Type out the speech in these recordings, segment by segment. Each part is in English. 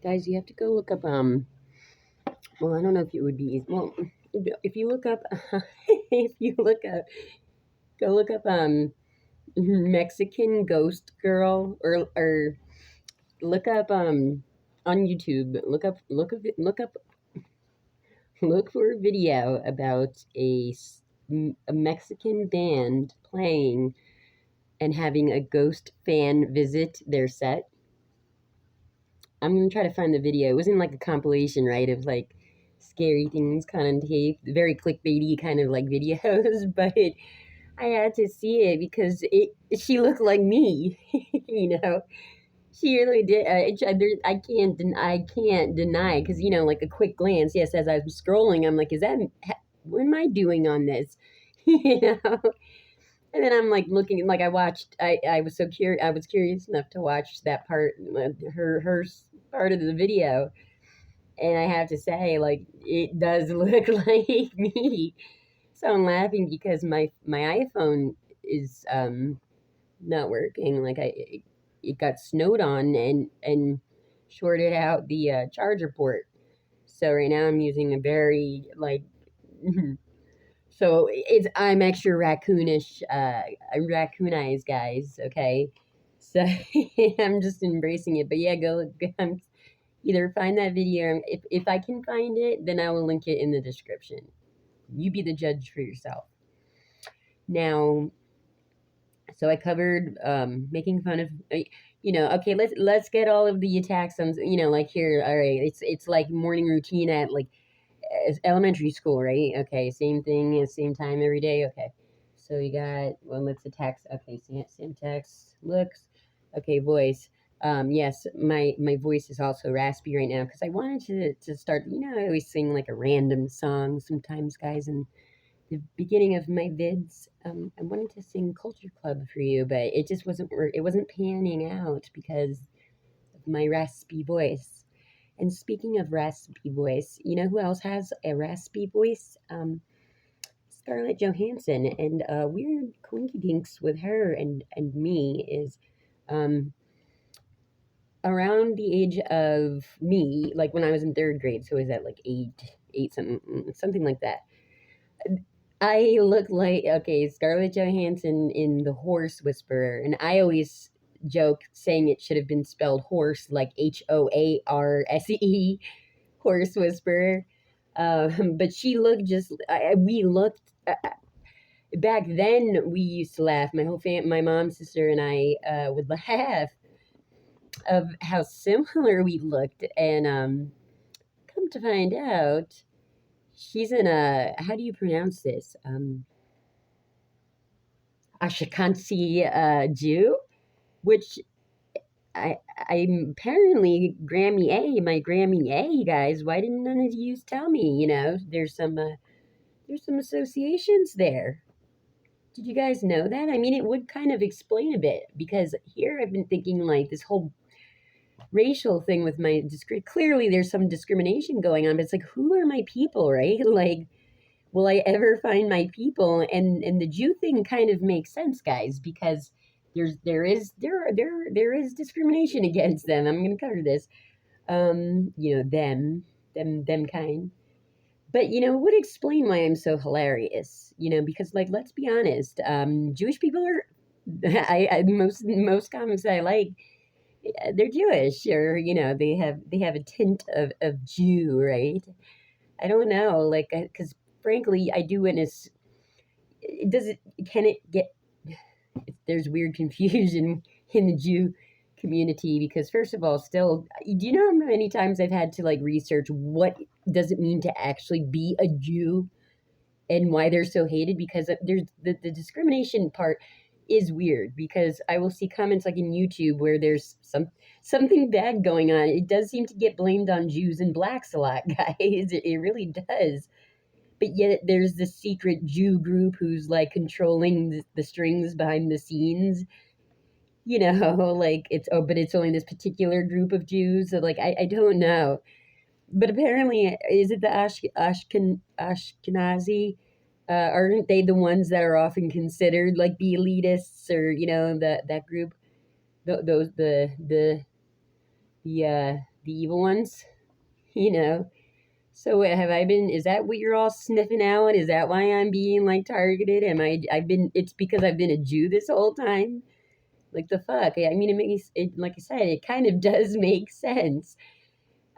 Guys, you have to go look up well, I don't know if it would be easy. Well, if you look up if you look up go look up Mexican ghost girl, or look up on YouTube. Look for a video about a Mexican band playing and having a ghost fan visit their set. I'm gonna try to find the video. It was in like a compilation, right, of like scary things kind of tape, very clickbaity kind of like videos, but I had to see it because she looked like me, you know. She really did. I can't deny because like a quick glance. Yes, as I was scrolling, I'm like, what am I doing on this? you know. And then I'm like looking, like I watched. I was so curious. I was curious enough to watch that part, part of the video, and I have to say, like, it does look like me. So I'm laughing because my iPhone is not working. Like it got snowed on and shorted out the charger port. So right now I'm using a very like so it's I'm extra raccoonish I'm raccoonized, guys, okay? So I'm just embracing it. But yeah, either find that video. If I can find it, then I will link it in the description. You be the judge for yourself. Now, so I covered making fun of okay, let's get all of the attacks on like here. All right, it's like morning routine at like elementary school, right? Okay, same thing at same time every day. Okay, so you got let's attacks. Okay, syntax looks. Okay, voice. Yes, my voice is also raspy right now because I wanted to start. I always sing like a random song sometimes, guys, and the beginning of my vids, I wanted to sing Culture Club for you, but it just it wasn't panning out because of my raspy voice. And speaking of raspy voice, you know who else has a raspy voice? Scarlett Johansson. And weird coinkydinks with her and me is um, around the age of me, like when I was in third grade. So is that like eight something like that. I look like Scarlett Johansson in The Horse Whisperer, and I always joke saying it should have been spelled horse like HOARSE, Horse Whisperer. But she looked we looked back then. We used to laugh. My mom, sister, and I would laugh of how similar we looked, and come to find out, she's in a how do you pronounce this? Ashkenazi Jew, which I'm apparently Grammy A, my Grammy A, guys. Why didn't none of you tell me? There's some associations there. Did you guys know that? I mean, it would kind of explain a bit because here I've been thinking like this whole racial thing with my clearly there's some discrimination going on, but it's like who are my people, right? Like will I ever find my people? And the Jew thing kind of makes sense, guys, because there is discrimination against them. I'm going to cover this. Them kind. But it would explain why I'm so hilarious. Because like let's be honest, Jewish people are I most comics I like, they're Jewish, or they have a tint of Jew, right? I don't know, like, because frankly, I do witness. Does it? Can it get? There's weird confusion in the Jew community because, first of all, still, do you know how many times I've had to like research what does it mean to actually be a Jew and why they're so hated? Because there's the discrimination part is weird because I will see comments like in YouTube where there's something bad going on. It does seem to get blamed on Jews and blacks a lot, guys. It really does. But yet there's this secret Jew group who's like controlling the strings behind the scenes. Like but it's only this particular group of Jews. So like I don't know. But apparently, is it the Ashkenazi? Aren't they the ones that are often considered like the elitists, or that group, those the the evil ones, you know. So have I been? Is that what you're all sniffing out? Is that why I'm being like targeted? Am I? I've been. It's because I've been a Jew this whole time. Like the fuck. I mean, it makes it. Like I said, it kind of does make sense.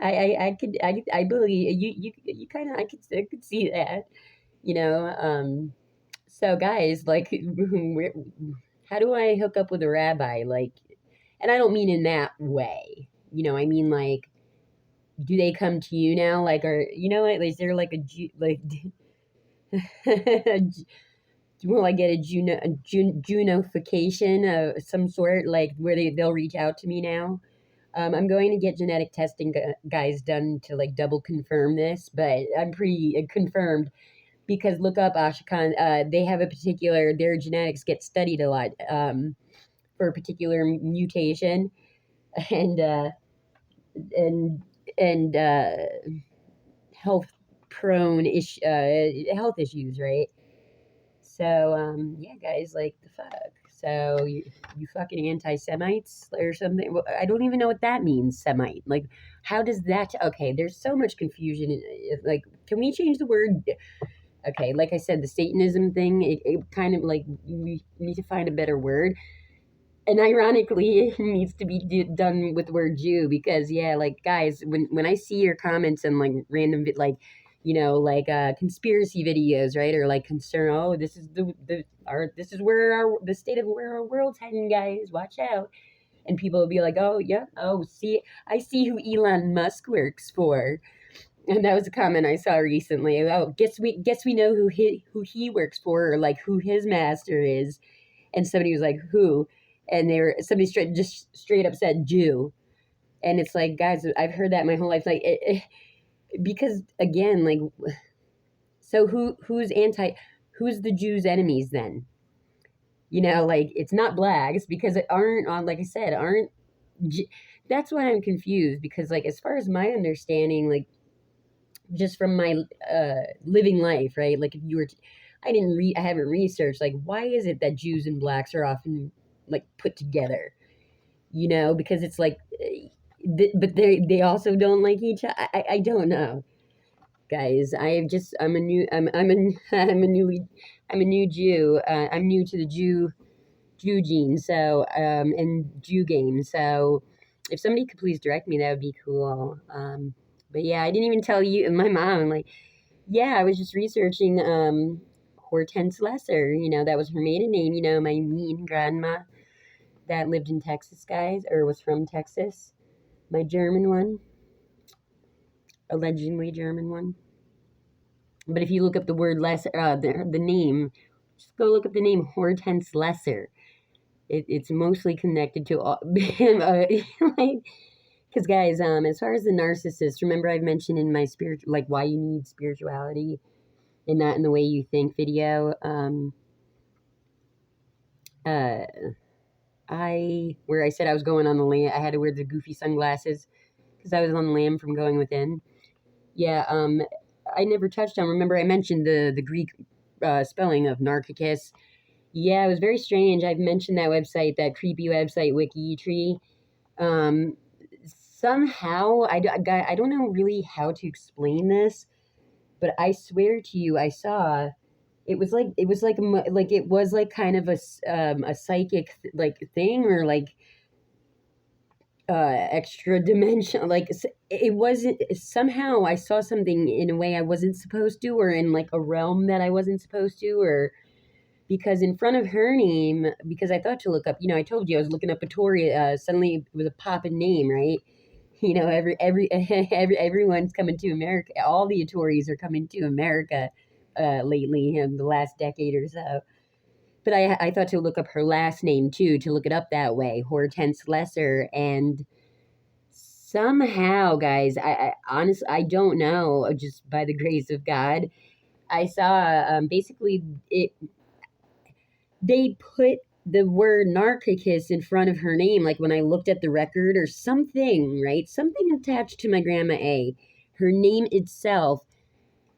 I believe you kind of I could see that. You know. So guys, like, how do I hook up with a rabbi? Like, and I don't mean in that way. I mean like, do they come to you now? Like, like, is there like a like, will I get a Junification of some sort, like where they'll reach out to me now? I'm going to get genetic testing guys done to like double confirm this, but I'm pretty confirmed because look up Ashkan. They have a particular their genetics get studied a lot for a particular mutation, and and and health prone health issues, right? So yeah, guys, like the fuck. So you fucking anti-Semites or something? Well, I don't even know what that means, Semite. Like, how does that? Okay, there's so much confusion. Like, can we change the word? Okay, like I said, the Satanism thing. It kind of like we need to find a better word. And ironically, it needs to be done with the word Jew because yeah, like guys, when I see your comments and like random like, like conspiracy videos, right, or like concern, oh, this is the our this is where the state of where our world's heading, guys, watch out, and people will be like, oh yeah, oh see, I see who Elon Musk works for, and that was a comment I saw recently. Oh, guess we know who he works for, or like who his master is, and somebody was like, "Who?" And somebody straight up said Jew, and it's like, guys, I've heard that my whole life, like, because again, like, so who's the Jews' enemies then? Like it's not blacks because it aren't on, like I said, aren't. That's why I'm confused because, like, as far as my understanding, like, just from my living life, right? Like, if you were, I haven't researched, like, why is it that Jews and blacks are often like put together? Because it's like, but they also don't like each other. I don't know, guys. I'm a new Jew. I'm new to the Jew gene, so and Jew game. So if somebody could please direct me, that would be cool. But yeah, I didn't even tell you and my mom. Like, yeah, I was just researching Hortense Lesser. That was her maiden name. My mean grandma that lived in Texas, guys, or was from Texas. My German one, allegedly German one. But if you look up the word lesser, the name, just go look up the name Hortense Lesser. It's mostly connected to all, like, because guys, as far as the narcissist, remember I've mentioned in my like why you need spirituality and not in the way you think video. Uh, where I said I was going on the lam, I had to wear the goofy sunglasses because I was on the lam from going within. Yeah, I never touched on. Remember, I mentioned the Greek spelling of Narcissus. Yeah, it was very strange. I've mentioned that website, that creepy website, WikiTree. Somehow, I don't know really how to explain this, but I swear to you, I saw it was like kind of a psychic like thing, or like extra dimension, like it wasn't, somehow I saw something in a way I wasn't supposed to, or in like a realm that I wasn't supposed to, or because in front of her name, because I thought to look up, I told you I was looking up Vittoria, suddenly it was a poppin' name, right? Everyone's coming to America, all the Tories are coming to America lately in the last decade or so. But I thought to look up her last name too, to look it up that way, Hortense Lesser, and somehow, guys, I honestly, I don't know, just by the grace of God, I saw basically they put the word Narcissus in front of her name, like when I looked at the record or something, right? Something attached to my grandma A, her name itself,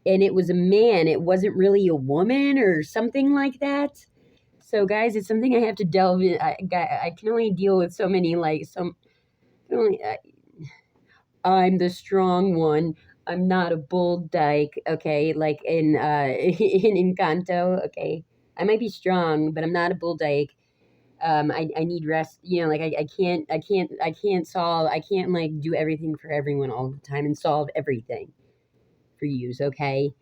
and it was a man. It wasn't really a woman or something like that. So, guys, it's something I have to delve in. I can only deal with so many, like, only, I'm the strong one. I'm not a bull dyke, okay? Like in in Encanto, okay? I might be strong, but I'm not a bull dyke. I need rest, you know, like I can't like do everything for everyone all the time and solve everything for yous, okay?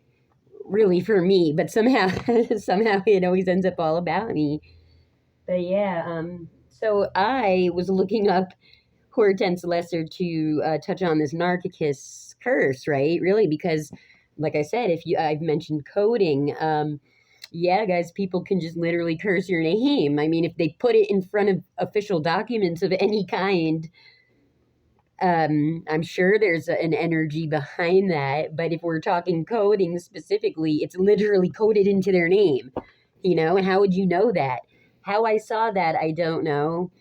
Really for me, but somehow somehow it always ends up all about me. But yeah, so I was looking up Hortense Lesser to touch on this Narcissus curse, right? Really, because, like I said, if you I've mentioned coding, yeah, guys, people can just literally curse your name. I mean, if they put it in front of official documents of any kind, I'm sure there's an energy behind that. But if we're talking coding specifically, it's literally coded into their name, you know? And how would you know that? How I saw that, I don't know.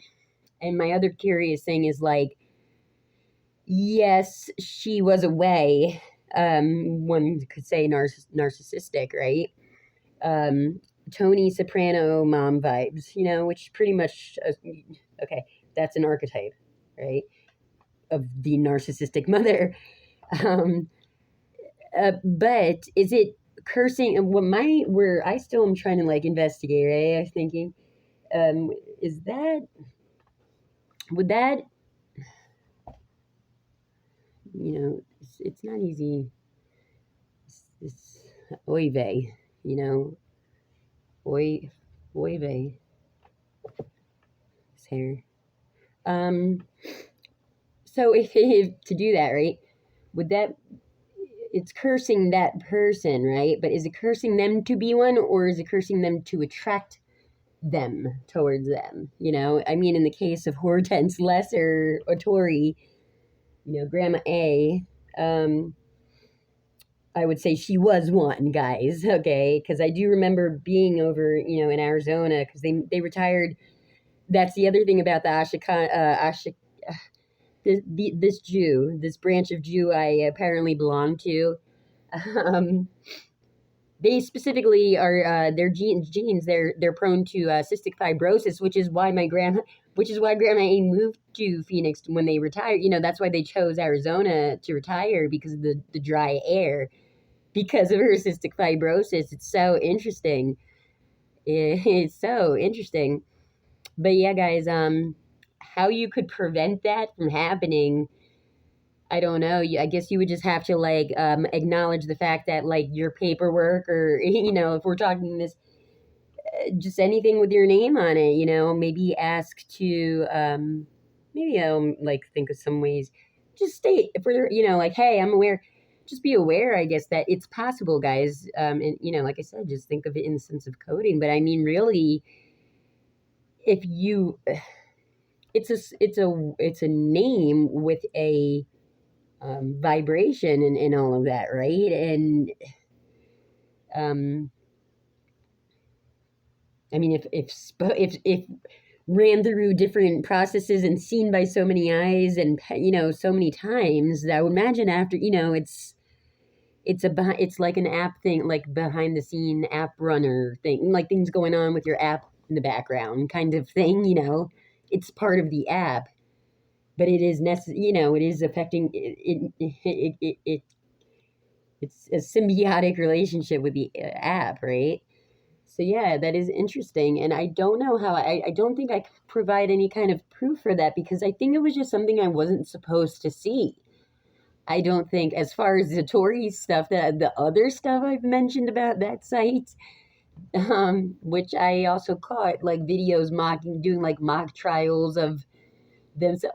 And my other curious thing is like, yes, she was away. One could say narcissistic, right? Um, Tony Soprano mom vibes, you know, which pretty much, okay, that's an archetype, right? Of the narcissistic mother. Um, but is it cursing? And what my where I still am trying to like investigate, right? I was thinking, um, is that would that it's not easy. It's oy vey, you know, oy oy vey. His hair. Um, so if to do that, right? Would that it's cursing that person, right? But is it cursing them to be one, or is it cursing them to attract them towards them? You know, I mean, in the case of Hortense Lesser or Tori, you know, Grandma A, um, I would say she was one, guys. Okay, because I do remember being over, you know, in Arizona because they retired. That's the other thing about the this Jew, this branch of Jew I apparently belong to. Um, they specifically are their genes they're prone to cystic fibrosis, which is why Grandma A moved to Phoenix when they retired. You know, that's why they chose Arizona to retire because of the dry air, because of her cystic fibrosis. It's so interesting. It's so interesting. But yeah, guys, how you could prevent that from happening, I don't know. I guess you would just have to like acknowledge the fact that like your paperwork, or you know, if we're talking this, just anything with your name on it, you know, maybe ask to maybe like think of some ways. Just state for you know, like, hey, I'm aware. Just be aware, I guess, that it's possible, guys. And you know, like I said, just think of it in the sense of coding. But I mean, really, if you, it's a name with a vibration and all of that, right? And um, I mean, if ran through different processes and seen by so many eyes and you know so many times, I would imagine after you know it's like an app thing, like behind the scene app runner thing, like things going on with your app in the background, kind of thing. You know, it's part of the app, but it is necessary. You know, it is affecting it's a symbiotic relationship with the app, right? So yeah, that is interesting, and I don't know how I don't think I could provide any kind of proof for that because I think it was just something I wasn't supposed to see. I don't think, as far as the Tory stuff, the other stuff I've mentioned about that site, which I also caught like videos mocking, doing like mock trials of them. So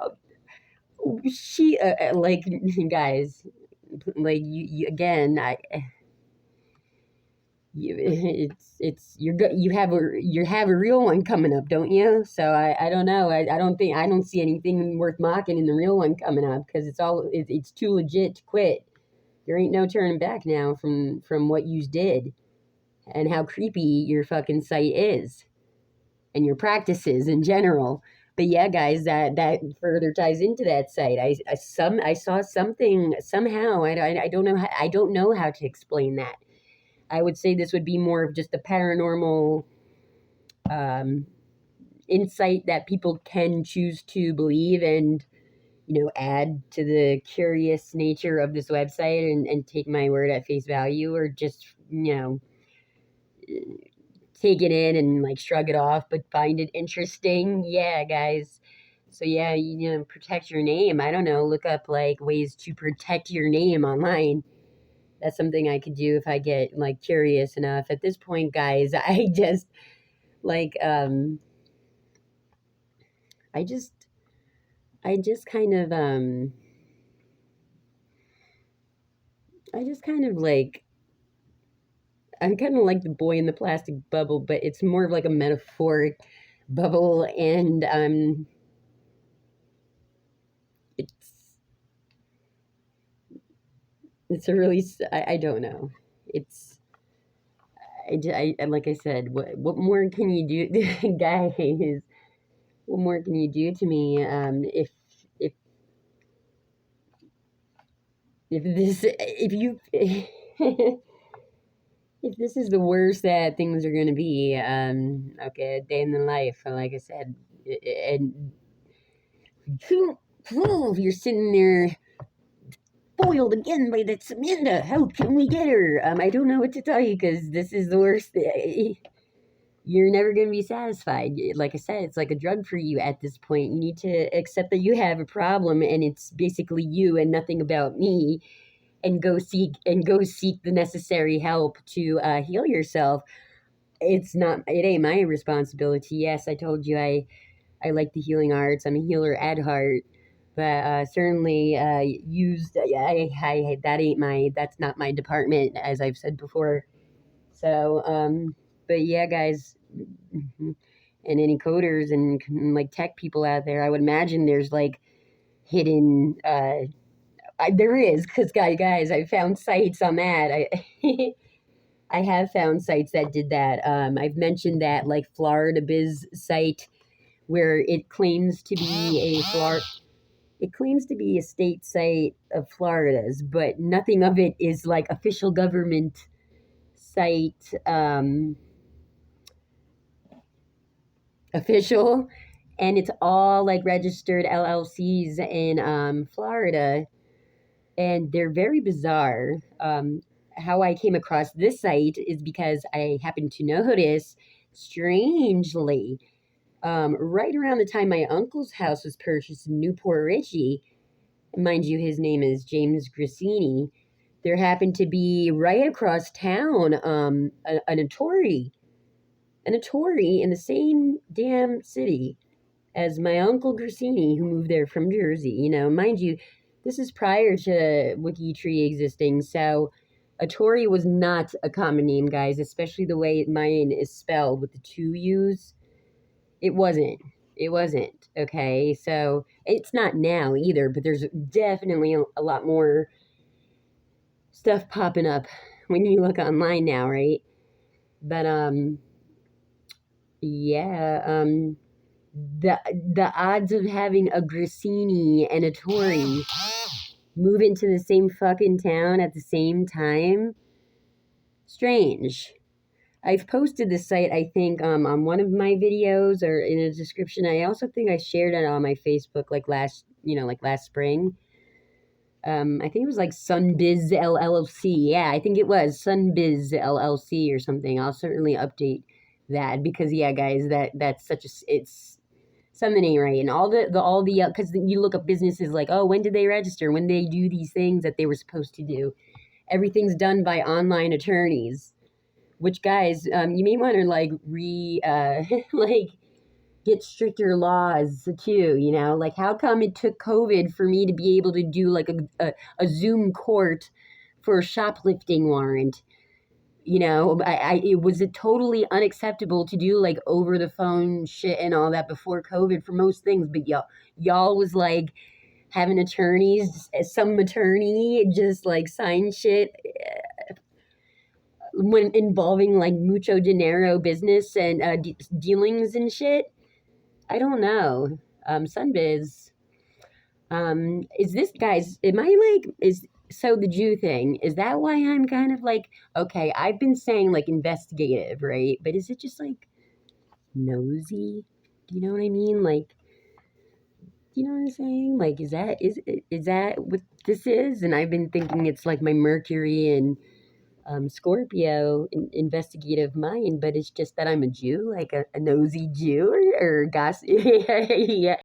she, like, guys, like you again, you have a real one coming up, don't you? So I don't know. I don't see anything worth mocking in the real one coming up because it's too legit to quit. There ain't no turning back now from what you did and how creepy your fucking site is and your practices in general. But yeah, guys, that further ties into that site. I saw something somehow. I don't know I don't know how to explain that. I would say this would be more of just a paranormal um, insight that people can choose to believe and add to the curious nature of this website and take my word at face value, or just, take it in and like shrug it off, but find it interesting. Yeah, guys. So yeah, protect your name. I don't know, look up like ways to protect your name online. That's something I could do if I get like curious enough. At this point, guys, like I just I just kind of I just kind of like I'm kind of like the boy in the plastic bubble, but it's more of like a metaphoric bubble, and it's it's a really I don't know. It's like I said, what more can you do, guys? What more can you do to me? If if you if this is the worst that things are gonna be, okay, a day in the life, like I said, and you're sitting there foiled again by that Samantha. How can we get her? I don't know what to tell you because this is the worst. You're never going to be satisfied. Like I said, it's like a drug for you at this point. You need to accept that you have a problem and it's basically you and nothing about me, and go seek the necessary help to heal yourself. It ain't my responsibility. Yes, I told you I like the healing arts. I'm a healer at heart, but certainly used. That's not my department, as I've said before. So, but yeah, guys, and any coders and like tech people out there, I would imagine there's like hidden. There is, because guys, I found sites on that. I have found sites that did that. I've mentioned that like Florida Biz site where it claims to be a state site of Florida's, but nothing of it is like official government site official, and it's all like registered LLCs in Florida, and they're very bizarre. How I came across this site is because I happened to notice, strangely, right around the time my uncle's house was purchased in Newport Richey, mind you, his name is James Grassini, there happened to be right across town an Tory in the same damn city as my uncle Grassini, who moved there from Jersey. Mind you, this is prior to WikiTree existing, so a Tory was not a common name, guys, especially the way mine is spelled with the two U's. It wasn't. It wasn't. Okay, so it's not now either, but there's definitely a lot more stuff popping up when you look online now, right? But yeah, the odds of having a Grassini and a Tory move into the same fucking town at the same time, strange. I've posted this site, I think, on one of my videos or in a description. I also think I shared it on my Facebook like last spring. I think it was like Sunbiz LLC. Yeah, I think it was Sunbiz LLC or something. I'll certainly update that because yeah, guys, that's it's something ain't right. And all the because you look up businesses like, oh, when did they register? When they do these things that they were supposed to do? Everything's done by online attorneys. Which, guys, you may want to like like get stricter laws too. Like how come it took COVID for me to be able to do like a Zoom court for a shoplifting warrant? It was totally unacceptable to do like over the phone shit and all that before COVID for most things, but y'all was like having attorneys, some attorney just like sign shit when involving like mucho dinero business and dealings and shit. I don't know. Sunbiz. Is this, guys? Am I like is so the Jew thing? Is that why I'm kind of like, okay? I've been saying like investigative, right? But is it just like nosy? Do you know what I mean? Like You know what I'm saying? Like, is that what this is? And I've been thinking it's like my Mercury and Scorpio investigative mind, but it's just that I'm a Jew, like a nosy Jew or gossip. Yeah,